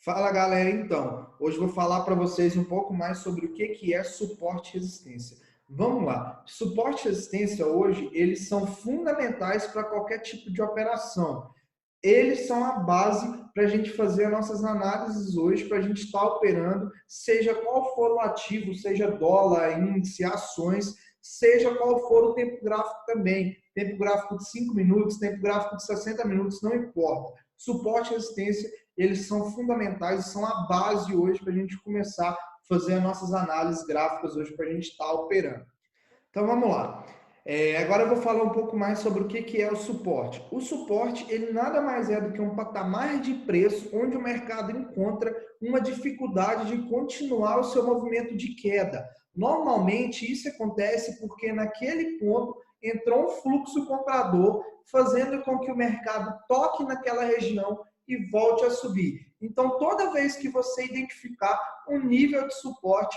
Fala galera, então, hoje eu vou falar para vocês um pouco mais sobre o que é suporte e resistência. Vamos lá, suporte e resistência hoje, eles são fundamentais para qualquer tipo de operação. Eles são a base para a gente fazer as nossas análises hoje, para a gente estar operando, seja qual for o ativo, seja dólar, índice, ações, seja qual for o tempo gráfico também. Tempo gráfico de 5 minutos, tempo gráfico de 60 minutos, não importa. Suporte e resistência, eles são fundamentais e são a base hoje para a gente começar a fazer as nossas análises gráficas hoje para a gente estar operando. Então vamos lá. Agora eu vou falar um pouco mais sobre o que é o suporte. O suporte, ele nada mais é do que um patamar de preço onde o mercado encontra uma dificuldade de continuar o seu movimento de queda. Normalmente isso acontece porque naquele ponto entrou um fluxo comprador, fazendo com que o mercado toque naquela região e volte a subir. Então, toda vez que você identificar um nível de suporte,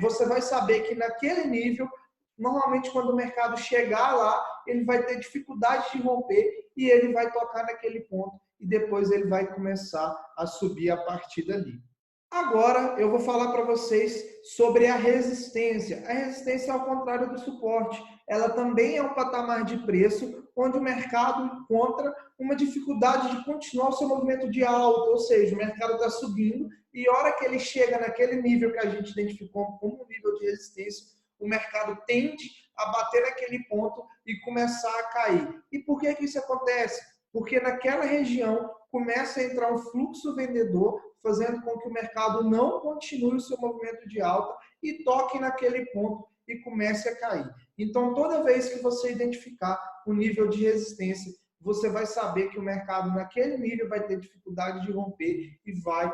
você vai saber que naquele nível normalmente quando o mercado chegar lá, ele vai ter dificuldade de romper e ele vai tocar naquele ponto e depois ele vai começar a subir a partir dali. Agora eu vou falar para vocês sobre a resistência. A resistência é ao contrário do suporte. Ela também é um patamar de preço onde o mercado encontra uma dificuldade de continuar o seu movimento de alta, ou seja, o mercado está subindo e a hora que ele chega naquele nível que a gente identificou como um nível de resistência, o mercado tende a bater naquele ponto e começar a cair. E por que isso acontece? Porque naquela região começa a entrar um fluxo vendedor, fazendo com que o mercado não continue o seu movimento de alta e toque naquele ponto e comece a cair. Então, toda vez que você identificar o nível de resistência, você vai saber que o mercado naquele nível vai ter dificuldade de romper e vai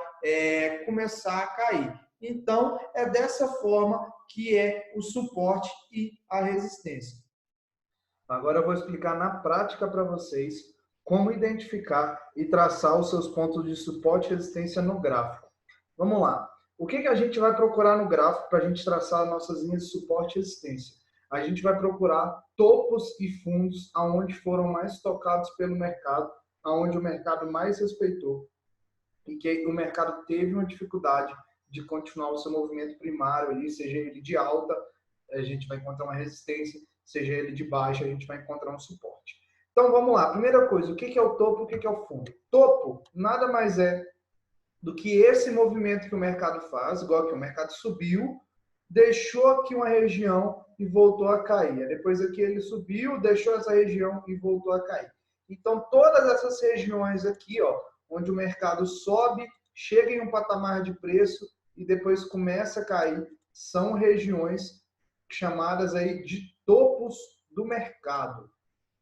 começar a cair. Então, é dessa forma que é o suporte e a resistência. Agora eu vou explicar na prática para vocês como identificar e traçar os seus pontos de suporte e resistência no gráfico. Vamos lá. O que a gente vai procurar no gráfico para a gente traçar nossas linhas de suporte e resistência? A gente vai procurar topos e fundos aonde foram mais tocados pelo mercado, aonde o mercado mais respeitou e que o mercado teve uma dificuldade de continuar o seu movimento primário ali, seja ele de alta, a gente vai encontrar uma resistência, seja ele de baixa, a gente vai encontrar um suporte. Então vamos lá, primeira coisa, o que é o topo e o que é o fundo? Topo nada mais é do que esse movimento que o mercado faz, igual que o mercado subiu, deixou aqui uma região e voltou a cair. Depois aqui ele subiu, deixou essa região e voltou a cair. Então todas essas regiões aqui, ó, onde o mercado sobe, chega em um patamar de preço e depois começa a cair, são regiões chamadas aí de topos do mercado.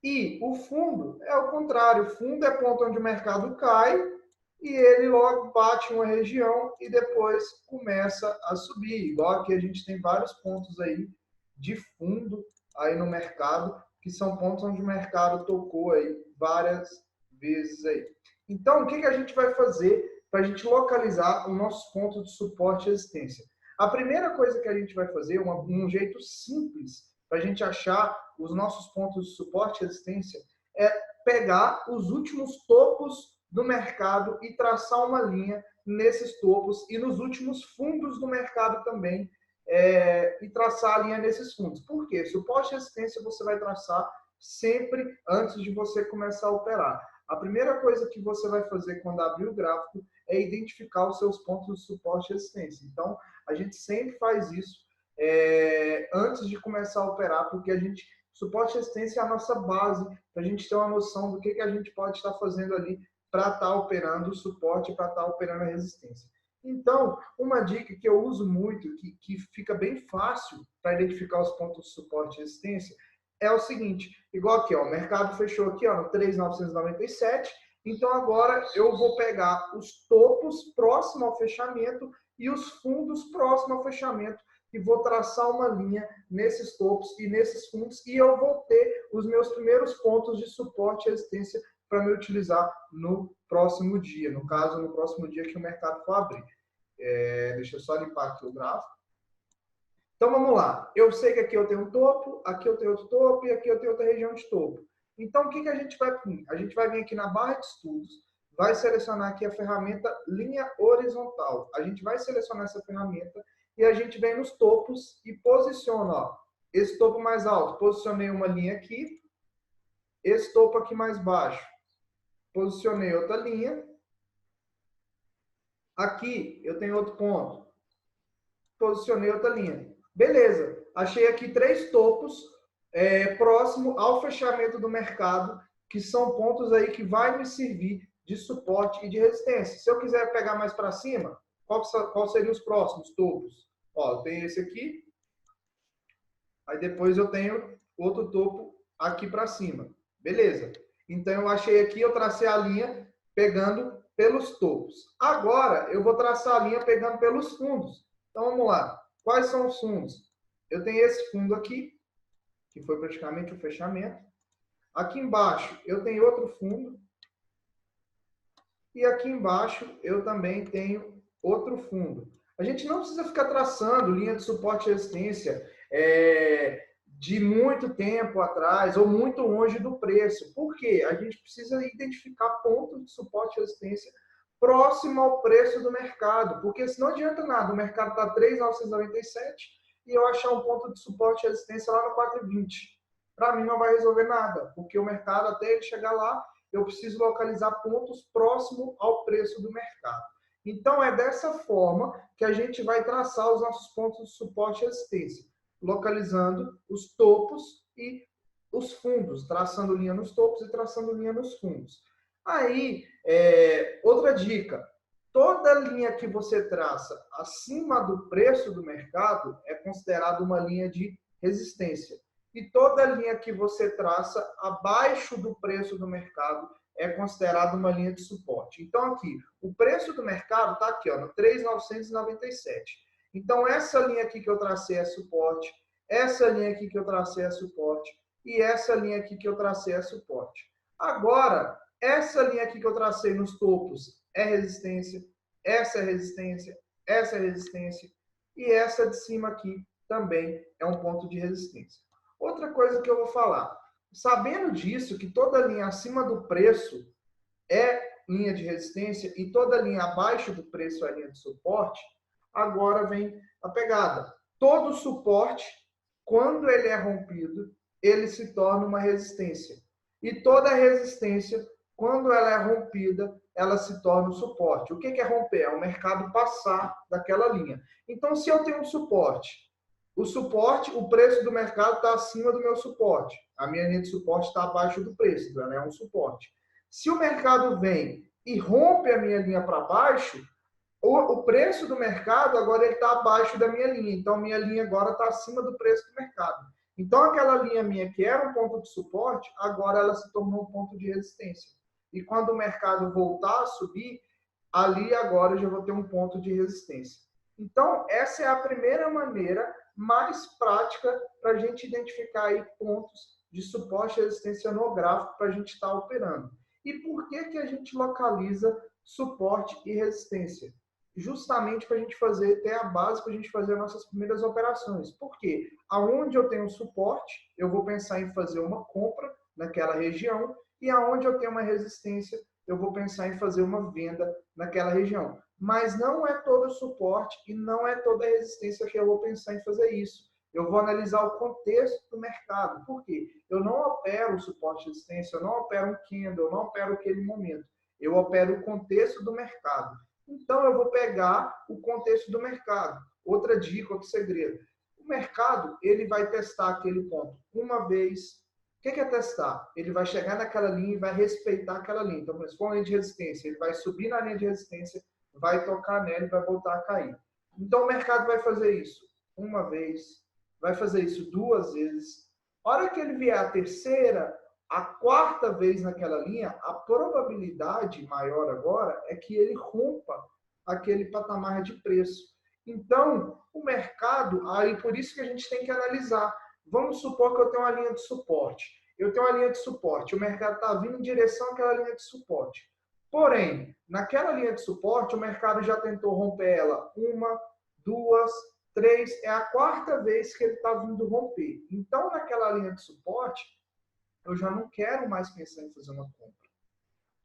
E o fundo é o contrário, o fundo é ponto onde o mercado cai e ele logo bate em uma região e depois começa a subir. Igual aqui a gente tem vários pontos aí de fundo aí no mercado, que são pontos onde o mercado tocou aí várias vezes aí. Então, o que a gente vai fazer para a gente localizar os nossos pontos de suporte e resistência? A primeira coisa que a gente vai fazer, um jeito simples para a gente achar os nossos pontos de suporte e resistência, é pegar os últimos topos do mercado e traçar uma linha nesses topos e nos últimos fundos do mercado também, e traçar a linha nesses fundos. Por quê? Suporte e resistência você vai traçar sempre antes de você começar a operar. A primeira coisa que você vai fazer quando abrir o gráfico é identificar os seus pontos de suporte e resistência. Então, a gente sempre faz isso antes de começar a operar, porque suporte e resistência é a nossa base, para a gente ter uma noção do que a gente pode estar fazendo ali para estar operando o suporte, para estar operando a resistência. Então, uma dica que eu uso muito, que fica bem fácil para identificar os pontos de suporte e resistência, é o seguinte, igual aqui, ó, o mercado fechou aqui ó, no 3.997, então agora eu vou pegar os topos próximo ao fechamento e os fundos próximo ao fechamento e vou traçar uma linha nesses topos e nesses fundos e eu vou ter os meus primeiros pontos de suporte e resistência para me utilizar no próximo dia, no caso, no próximo dia que o mercado for abrir. Deixa eu só limpar aqui o gráfico. Então, vamos lá. Eu sei que aqui eu tenho um topo, aqui eu tenho outro topo e aqui eu tenho outra região de topo. Então, o que a gente vai vir? A gente vai vir aqui na barra de estudos, vai selecionar aqui a ferramenta linha horizontal. A gente vai selecionar essa ferramenta e a gente vem nos topos e posiciona, ó, esse topo mais alto. Posicionei uma linha aqui, esse topo aqui mais baixo. Posicionei outra linha. Aqui eu tenho outro ponto. Posicionei outra linha. Beleza. Achei aqui 3 topos próximo ao fechamento do mercado, que são pontos aí que vai me servir de suporte e de resistência. Se eu quiser pegar mais para cima, qual seriam os próximos topos? Ó, eu tenho esse aqui. Aí depois eu tenho outro topo aqui para cima. Beleza. Então eu achei aqui, eu tracei a linha pegando pelos topos. Agora eu vou traçar a linha pegando pelos fundos. Então vamos lá. Quais são os fundos? Eu tenho esse fundo aqui, que foi praticamente o fechamento. Aqui embaixo eu tenho outro fundo. E aqui embaixo eu também tenho outro fundo. A gente não precisa ficar traçando linha de suporte e resistência de muito tempo atrás ou muito longe do preço. Por quê? A gente precisa identificar pontos de suporte e resistência próximo ao preço do mercado. Porque senão não adianta nada. O mercado está 3,997 e eu achar um ponto de suporte e resistência lá no 4,20. Para mim não vai resolver nada. Porque o mercado, até ele chegar lá, eu preciso localizar pontos próximos ao preço do mercado. Então, é dessa forma que a gente vai traçar os nossos pontos de suporte e resistência, localizando os topos e os fundos, traçando linha nos topos e traçando linha nos fundos. Aí, outra dica, toda linha que você traça acima do preço do mercado é considerada uma linha de resistência. E toda linha que você traça abaixo do preço do mercado é considerada uma linha de suporte. Então, aqui, o preço do mercado está aqui, ó, no 3,997. Então, essa linha aqui que eu tracei é suporte, essa linha aqui que eu tracei é suporte e essa linha aqui que eu tracei é suporte. Agora, essa linha aqui que eu tracei nos topos é resistência, essa é resistência, essa é resistência e essa de cima aqui também é um ponto de resistência. Outra coisa que eu vou falar, sabendo disso, que toda linha acima do preço é linha de resistência e toda linha abaixo do preço é linha de suporte, agora vem a pegada. Todo suporte, quando ele é rompido, ele se torna uma resistência. E toda resistência, quando ela é rompida, ela se torna um suporte. O que é romper? É o mercado passar daquela linha. Então, se eu tenho um suporte, o preço do mercado está acima do meu suporte. A minha linha de suporte está abaixo do preço, então ela é um suporte. Se o mercado vem e rompe a minha linha para baixo, o preço do mercado agora ele está abaixo da minha linha. Então, minha linha agora está acima do preço do mercado. Então, aquela linha minha que era um ponto de suporte, agora ela se tornou um ponto de resistência. E quando o mercado voltar a subir, ali agora eu já vou ter um ponto de resistência. Então, essa é a primeira maneira mais prática para a gente identificar aí pontos de suporte e resistência no gráfico para a gente estar operando. E por que a gente localiza suporte e resistência? Justamente para a gente ter a base para a gente fazer as nossas primeiras operações. Por quê? Aonde eu tenho suporte, eu vou pensar em fazer uma compra naquela região, e aonde eu tenho uma resistência, eu vou pensar em fazer uma venda naquela região. Mas não é todo suporte e não é toda resistência que eu vou pensar em fazer isso. Eu vou analisar o contexto do mercado. Por quê? Eu não opero suporte e resistência, eu não opero um candle, eu não opero aquele momento. Eu opero o contexto do mercado. Então, eu vou pegar o contexto do mercado. Outra dica, outro segredo. O mercado, ele vai testar aquele ponto uma vez. O que é testar? Ele vai chegar naquela linha e vai respeitar aquela linha. Então, se for uma linha de resistência, ele vai subir na linha de resistência, vai tocar nela e vai voltar a cair. Então, o mercado vai fazer isso uma vez, vai fazer isso 2 vezes. A hora que ele vier a terceira, a 4ª vez naquela linha, a probabilidade maior agora é que ele rompa aquele patamar de preço. Então, o mercado, aí por isso que a gente tem que analisar. Vamos supor que eu tenho uma linha de suporte. Eu tenho uma linha de suporte, o mercado está vindo em direção àquela linha de suporte. Porém, naquela linha de suporte, o mercado já tentou romper ela 1, 2, 3, é a 4ª vez que ele está vindo romper. Então, naquela linha de suporte, eu já não quero mais pensar em fazer uma compra.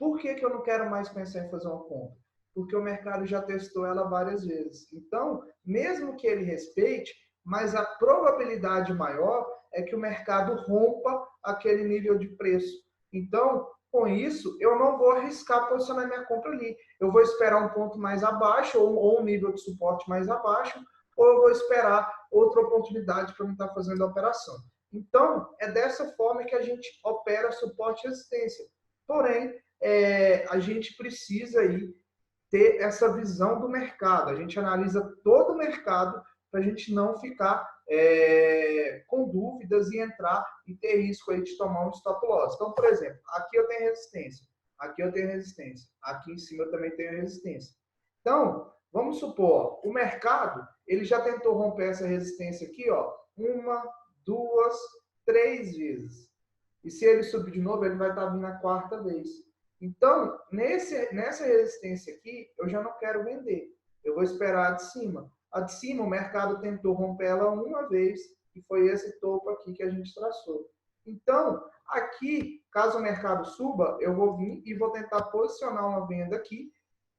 Por que que eu não quero mais pensar em fazer uma compra? Porque o mercado já testou ela várias vezes. Então, mesmo que ele respeite, mas a probabilidade maior é que o mercado rompa aquele nível de preço. Então, com isso, eu não vou arriscar posicionar minha compra ali. Eu vou esperar um ponto mais abaixo, ou um nível de suporte mais abaixo, ou eu vou esperar outra oportunidade para não estar fazendo a operação. Então, é dessa forma que a gente opera suporte e resistência. Porém, a gente precisa aí ter essa visão do mercado. A gente analisa todo o mercado para a gente não ficar com dúvidas e entrar e ter risco aí de tomar um stop loss. Então, por exemplo, aqui eu tenho resistência, aqui eu tenho resistência, aqui em cima eu também tenho resistência. Então, vamos supor, o mercado ele já tentou romper essa resistência aqui, ó, 1, 2, 3 vezes. E se ele subir de novo, ele vai estar vindo a quarta vez. Então, nessa resistência aqui, eu já não quero vender. Eu vou esperar a de cima. A de cima, o mercado tentou romper ela uma vez, e foi esse topo aqui que a gente traçou. Então, aqui, caso o mercado suba, eu vou vir e vou tentar posicionar uma venda aqui,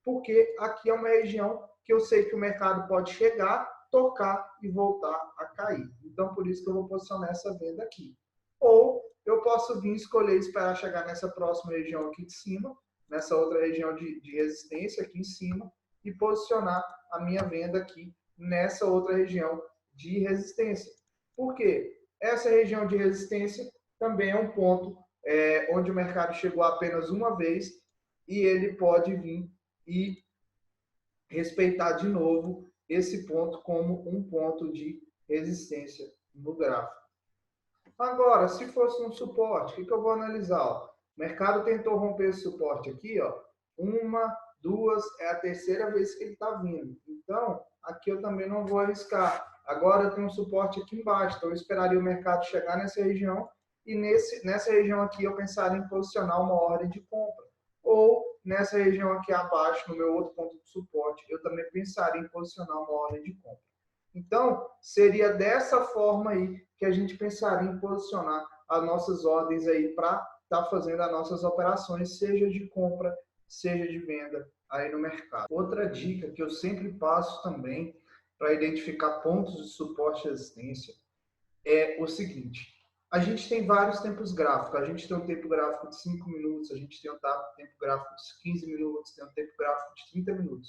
porque aqui é uma região que eu sei que o mercado pode chegar, tocar e voltar a cair. Então, por isso que eu vou posicionar essa venda aqui. Ou eu posso vir escolher esperar chegar nessa próxima região aqui de cima, nessa outra região de resistência aqui em cima, e posicionar a minha venda aqui nessa outra região de resistência. Por quê? Essa região de resistência também é um ponto onde o mercado chegou apenas uma vez e ele pode vir e respeitar de novo esse ponto como um ponto de resistência no gráfico. Agora, se fosse um suporte, o que eu vou analisar? Ó, o mercado tentou romper esse suporte aqui, ó, 1, 2, é a terceira vez que ele está vindo. Então, aqui eu também não vou arriscar. Agora eu tenho um suporte aqui embaixo, então eu esperaria o mercado chegar nessa região e nessa região aqui eu pensaria em posicionar uma ordem de compra. Ou nessa região aqui abaixo, no meu outro ponto de suporte, eu também pensaria em posicionar uma ordem de compra. Então, seria dessa forma aí que a gente pensaria em posicionar as nossas ordens aí para estar fazendo as nossas operações, seja de compra, seja de venda aí no mercado. Outra dica que eu sempre passo também para identificar pontos de suporte e resistência é o seguinte: a gente tem vários tempos gráficos. A gente tem um tempo gráfico de 5 minutos, a gente tem um tempo gráfico de 15 minutos, tem um tempo gráfico de 30 minutos.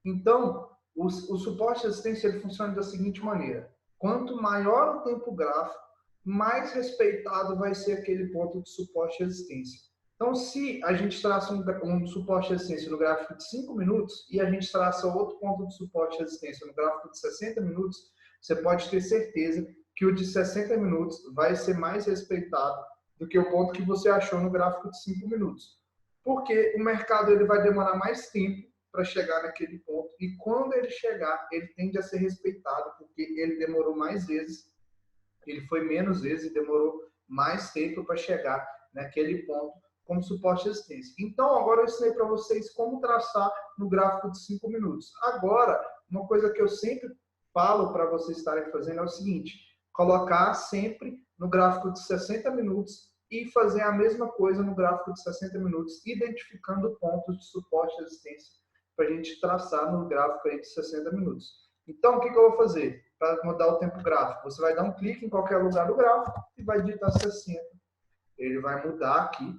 Então, o suporte e resistência ele funciona da seguinte maneira: quanto maior o tempo gráfico, mais respeitado vai ser aquele ponto de suporte e resistência. Então, se a gente traça um suporte e resistência no gráfico de 5 minutos e a gente traça outro ponto de suporte e resistência no gráfico de 60 minutos, você pode ter certeza que o de 60 minutos vai ser mais respeitado do que o ponto que você achou no gráfico de 5 minutos. Porque o mercado ele vai demorar mais tempo para chegar naquele ponto e quando ele chegar, ele tende a ser respeitado porque ele demorou mais vezes, ele foi menos vezes e demorou mais tempo para chegar naquele ponto como suporte e resistência. Então, agora eu ensinei para vocês como traçar no gráfico de 5 minutos. Agora, uma coisa que eu sempre falo para vocês estarem fazendo é o seguinte: colocar sempre no gráfico de 60 minutos e fazer a mesma coisa no gráfico de 60 minutos, identificando pontos de suporte e resistência para a gente traçar no gráfico aí de 60 minutos. Então, o que eu vou fazer para mudar o tempo gráfico? Você vai dar um clique em qualquer lugar do gráfico e vai digitar 60. Ele vai mudar aqui.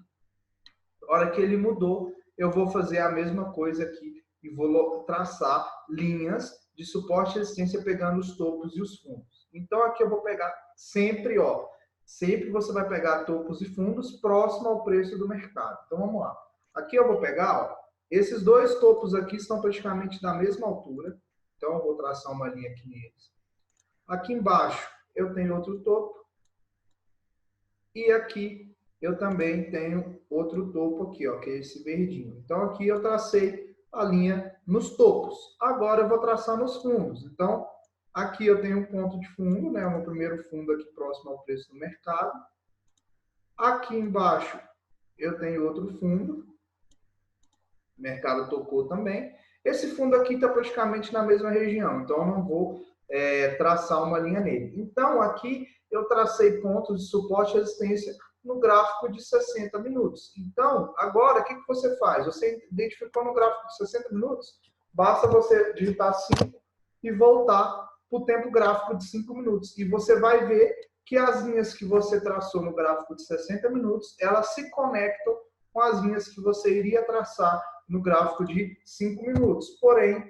Na hora que ele mudou, eu vou fazer a mesma coisa aqui e vou traçar linhas de suporte e resistência pegando os topos e os fundos. Então, aqui eu vou pegar sempre, ó, sempre você vai pegar topos e fundos próximo ao preço do mercado. Então, vamos lá. Aqui eu vou pegar, ó, esses dois topos aqui estão praticamente da mesma altura. Então, eu vou traçar uma linha aqui neles. Aqui embaixo, eu tenho outro topo. E aqui eu também tenho outro topo aqui, ó, que é esse verdinho. Então, aqui eu tracei a linha nos topos. Agora, eu vou traçar nos fundos. Então, aqui eu tenho um ponto de fundo, né? O meu primeiro fundo aqui próximo ao preço do mercado. Aqui embaixo, eu tenho outro fundo. O mercado tocou também. Esse fundo aqui está praticamente na mesma região, então eu não vou traçar uma linha nele. Então, aqui eu tracei pontos de suporte e resistência no gráfico de 60 minutos. Então, agora, o que você faz? Você identificou no gráfico de 60 minutos, basta você digitar 5 e voltar para o tempo gráfico de 5 minutos. E você vai ver que as linhas que você traçou no gráfico de 60 minutos, elas se conectam com as linhas que você iria traçar no gráfico de 5 minutos. Porém,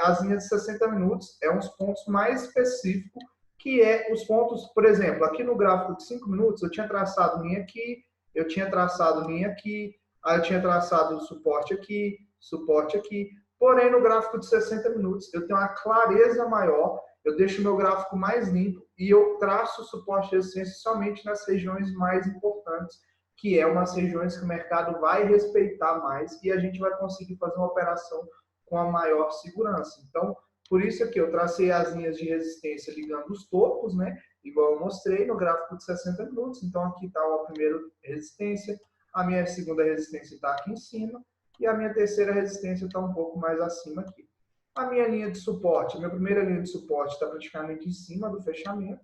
as linhas de 60 minutos é uns pontos mais específicos, que é os pontos, por exemplo, aqui no gráfico de 5 minutos, eu tinha traçado linha aqui, eu tinha traçado linha aqui, aí eu tinha traçado suporte aqui. Porém, no gráfico de 60 minutos, eu tenho uma clareza maior, eu deixo o meu gráfico mais limpo e eu traço o suporte de resistência somente nas regiões mais importantes, que é umas regiões que o mercado vai respeitar mais e a gente vai conseguir fazer uma operação com a maior segurança. Então, por isso aqui eu tracei as linhas de resistência ligando os topos, né? Igual eu mostrei no gráfico de 60 minutos. Então, aqui está a primeira resistência, a minha segunda resistência está aqui em cima e a minha terceira resistência está um pouco mais acima aqui. A minha linha de suporte, a minha primeira linha de suporte está praticamente em cima do fechamento.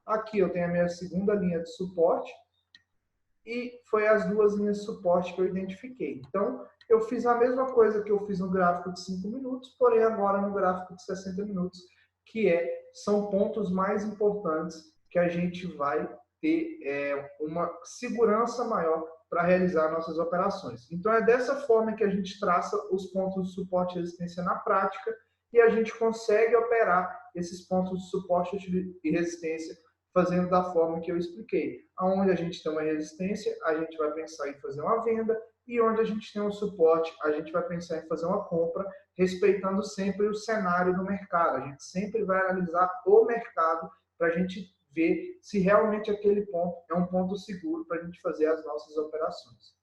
Aqui eu tenho a minha segunda linha de suporte e foi as duas linhas de suporte que eu identifiquei. Então, eu fiz a mesma coisa que eu fiz no gráfico de 5 minutos, porém agora no gráfico de 60 minutos, que são pontos mais importantes que a gente vai ter uma segurança maior para realizar nossas operações. Então, é dessa forma que a gente traça os pontos de suporte e resistência na prática e a gente consegue operar esses pontos de suporte e resistência fazendo da forma que eu expliquei. Onde a gente tem uma resistência, a gente vai pensar em fazer uma venda, e onde a gente tem um suporte, a gente vai pensar em fazer uma compra, respeitando sempre o cenário do mercado. A gente sempre vai analisar o mercado para a gente ver se realmente aquele ponto é um ponto seguro para a gente fazer as nossas operações.